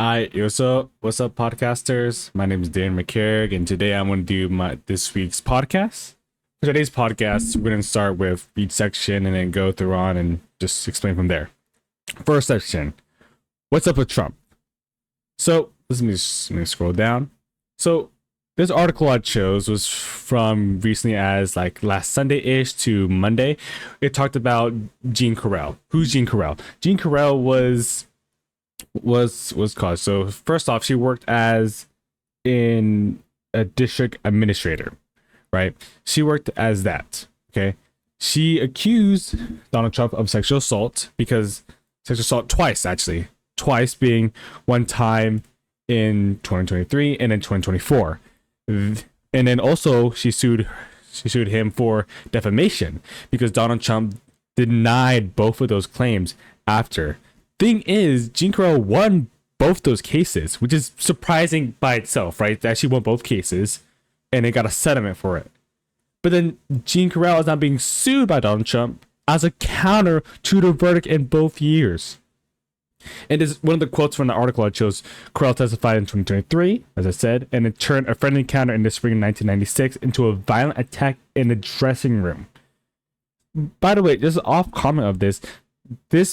Hi, what's up, podcasters? My name is Dan McCarrick, and today I'm going to do my this week's podcast. For today's podcast, we're going to start with each section and then go through on and just explain from there. First section, what's up with Trump? So let me scroll down. So this article I chose was from recently as like last Sunday-ish to Monday. It talked about Jean Carell. Who's Jean Carell? Jean Carell was caused. So first off, she worked as in a district administrator, right? She worked as that. Okay. She accused Donald Trump of sexual assault because sexual assault twice, actually. Twice being one time in 2023 and in 2024. And then also she sued him for defamation because Donald Trump denied both of those claims after. Thing is, Jean Carell won both those cases, which is surprising by itself, right? That she won both cases and they got a settlement for it. But then Jean Carell is now being sued by Donald Trump as a counter to the verdict in both years. And this is one of the quotes from the article I chose. Carell testified in 2023, as I said, and it turned a friendly encounter in the spring of 1996 into a violent attack in the dressing room. By the way, just off comment of this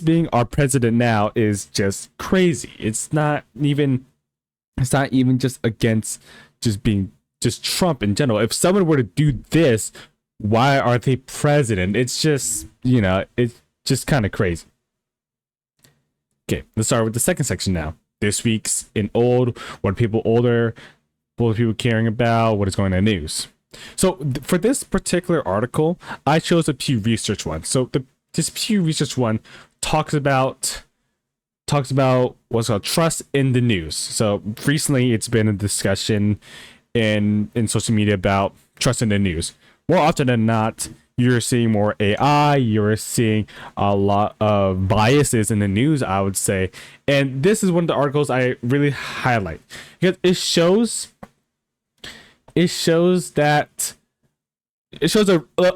being our president now is just crazy. It's not even just against just being just Trump in general. If someone were to do this, why are they president? It's just, it's just kind of crazy. Okay, let's start with the second section now. This week's in old, what are people caring about, what is going on in the news. So for this particular article, I chose a Pew Research one. So this Pew Research one talks about what's called trust in the news. So recently it's been a discussion in social media about trust in the news. More often than not, you're seeing more AI, you're seeing a lot of biases in the news, I would say. And this is one of the articles I really highlight because it shows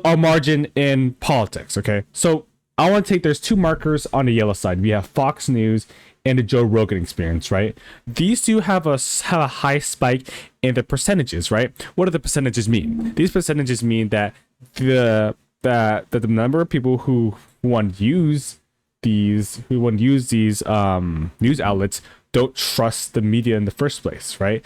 a margin in politics. Okay, so I want to take, there's two markers on the yellow side. We have Fox News and the Joe Rogan Experience, right? These two have a high spike in the percentages, right? What do the percentages mean? These percentages mean that the number of people who want to use these news outlets don't trust the media in the first place, right?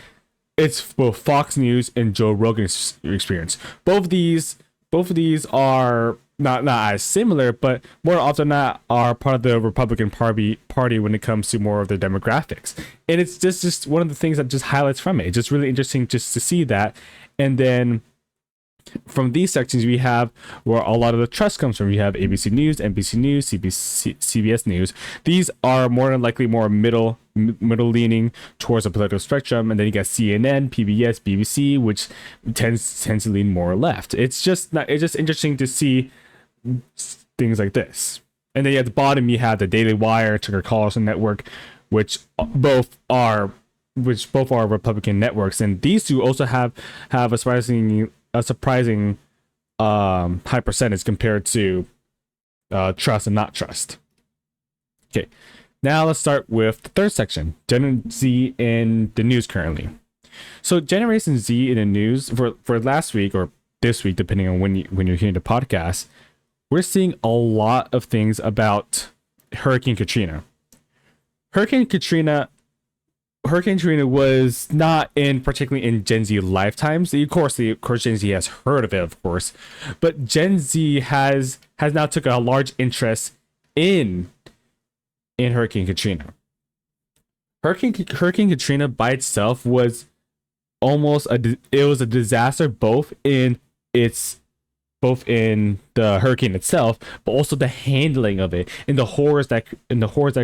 It's both Fox News and Joe Rogan Experience. Both of these are not as similar, but more often than not are part of the Republican Party when it comes to more of the demographics. And it's just one of the things that just highlights from it. It's just really interesting just to see that. And then from these sections, we have where a lot of the trust comes from. We have ABC News, NBC News, CBS News. These are more than likely more middle leaning towards the political spectrum, and then you got CNN, PBS, BBC, which tends to lean more left. It's just interesting to see things like this. And then at the bottom you have the Daily Wire, Tucker Carlson Network, which both are Republican networks, and these two also have a surprising high percentage compared to trust and not trust. Okay, now let's start with the third section, Gen Z in the news currently. So Generation Z in the news for last week or this week, depending on when you're hearing the podcast, we're seeing a lot of things about Hurricane Katrina. Hurricane Katrina was not particularly in Gen Z lifetimes. Of course, Gen Z has heard of it, of course, but Gen Z has now took a large interest in Hurricane Katrina. Hurricane Katrina by itself was a disaster both in the hurricane itself, but also the handling of it and the horrors that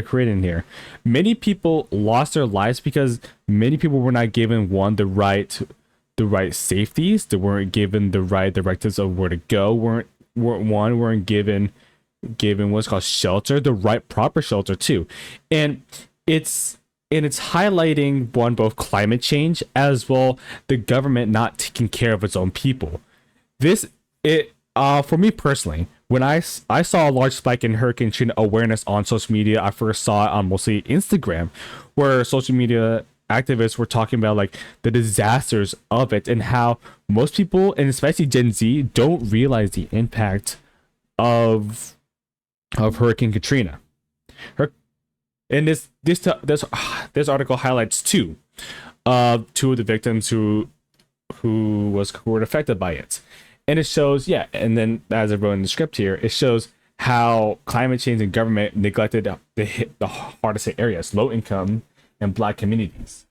created in here. Many people lost their lives because many people were not given the right safeties. They weren't given the right directives of where to go. weren't given what's called shelter, the right proper shelter too. And it's highlighting both climate change as well the government not taking care of its own people. For me personally, I saw a large spike in Hurricane Katrina awareness on social media. I first saw it on mostly Instagram, where social media activists were talking about like the disasters of it and how most people, and especially Gen Z, don't realize the impact of Hurricane Katrina. And this article highlights two of the victims who were affected by it, and it shows, yeah, and then as I wrote in the script here, it shows how climate change and government neglected the hardest hit areas, low income and Black communities.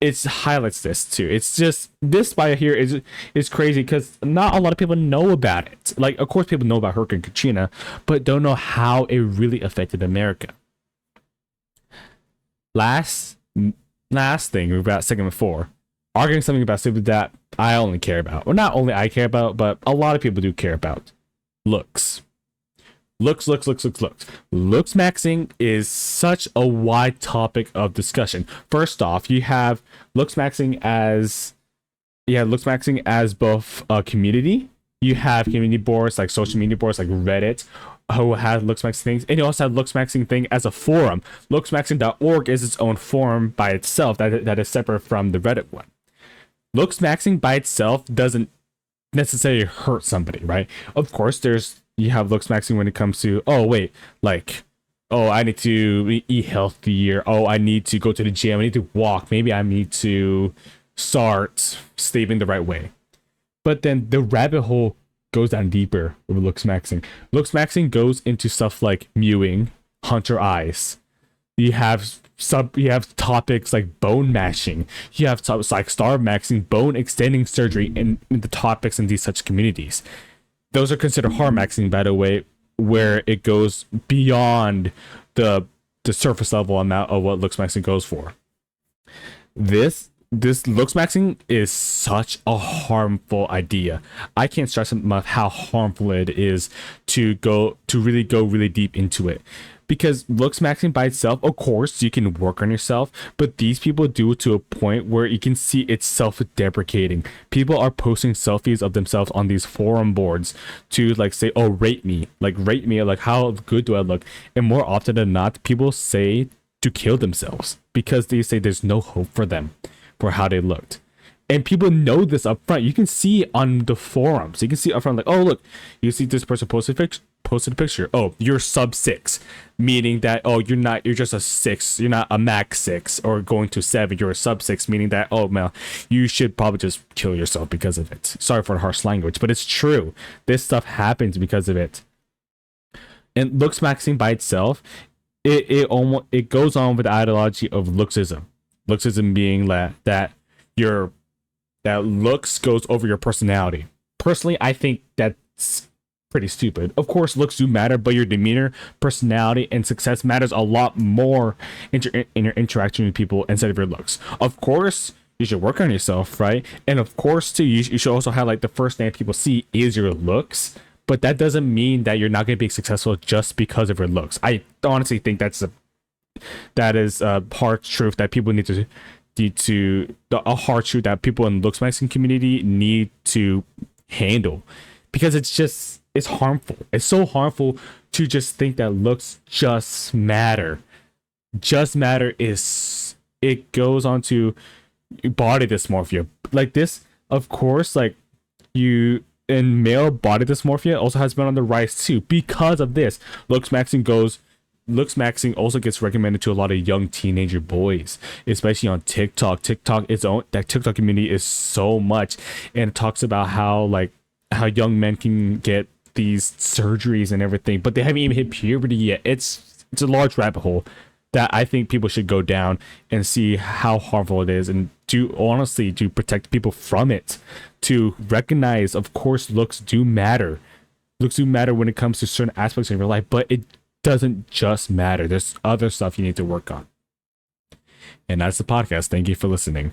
It highlights this too. It's just, this by here is crazy because not a lot of people know about it. Like, of course people know about Hurricane Katrina, but don't know how it really affected America. Last thing about segment 4, arguing something about something that I only care about. Well, not only I care about, but a lot of people do care about. Looks. Looks maxing is such a wide topic of discussion. First off, you have looks maxing as both a community. You have community boards like social media boards like Reddit who have looks maxing things, and you also have looks maxing thing as a forum. Looksmaxing.org is its own forum by itself that is separate from the Reddit one. Looks maxing by itself doesn't necessarily hurt somebody, right? Of course, you have looks maxing when it comes to, I need to eat healthier. Oh, I need to go to the gym. I need to walk. Maybe I need to start sleeping the right way. But then the rabbit hole goes down deeper with looks maxing. Looks maxing goes into stuff like mewing, hunter eyes. You have topics like bone mashing. You have topics like star maxing, bone extending surgery, in the topics in these such communities. Those are considered hard maxing, by the way, where it goes beyond the surface level amount of what looks maxing goes for. This looks maxing is such a harmful idea. I can't stress enough how harmful it is to really go really deep into it. Because looks maxing by itself, of course, you can work on yourself, but these people do it to a point where you can see it's self-deprecating. People are posting selfies of themselves on these forum boards to like say, oh, rate me, like how good do I look? And more often than not, people say to kill themselves because they say there's no hope for them for how they looked. And people know this up front. You can see on the forums. You can see up front, like, oh, look, you see this person posted a picture. Oh, you're sub 6, meaning that, oh, you're just a 6. You're not a max 6 or going to 7. You're a sub 6, meaning that, oh, man, you should probably just kill yourself because of it. Sorry for the harsh language, but it's true. This stuff happens because of it. And looks maxing by itself, it goes on with the ideology of looksism. Looksism being that looks goes over your personality. Personally, I think that's pretty stupid. Of course, looks do matter, but your demeanor, personality, and success matters a lot more in your interaction with people instead of your looks. Of course, you should work on yourself, right? And of course, too, you should also highlight the first thing people see is your looks. But that doesn't mean that you're not going to be successful just because of your looks. I honestly think that is a hard truth that people need to a hard truth that people in looks maxing community need to handle, because it's harmful. It's so harmful to just think that looks just matter. Just matter is, it goes on to body dysmorphia like this. Of course, like in male body dysmorphia also has been on the rise too because of this. Looks maxing also gets recommended to a lot of young teenager boys, especially on TikTok. That TikTok community is so much, and it talks about how young men can get these surgeries and everything, but they haven't even hit puberty yet. It's a large rabbit hole that I think people should go down and see how harmful it is, and to protect people from it. To recognize, of course, looks do matter. Looks do matter when it comes to certain aspects of your life, but it doesn't just matter. There's other stuff you need to work on. And that's the podcast. Thank you for listening.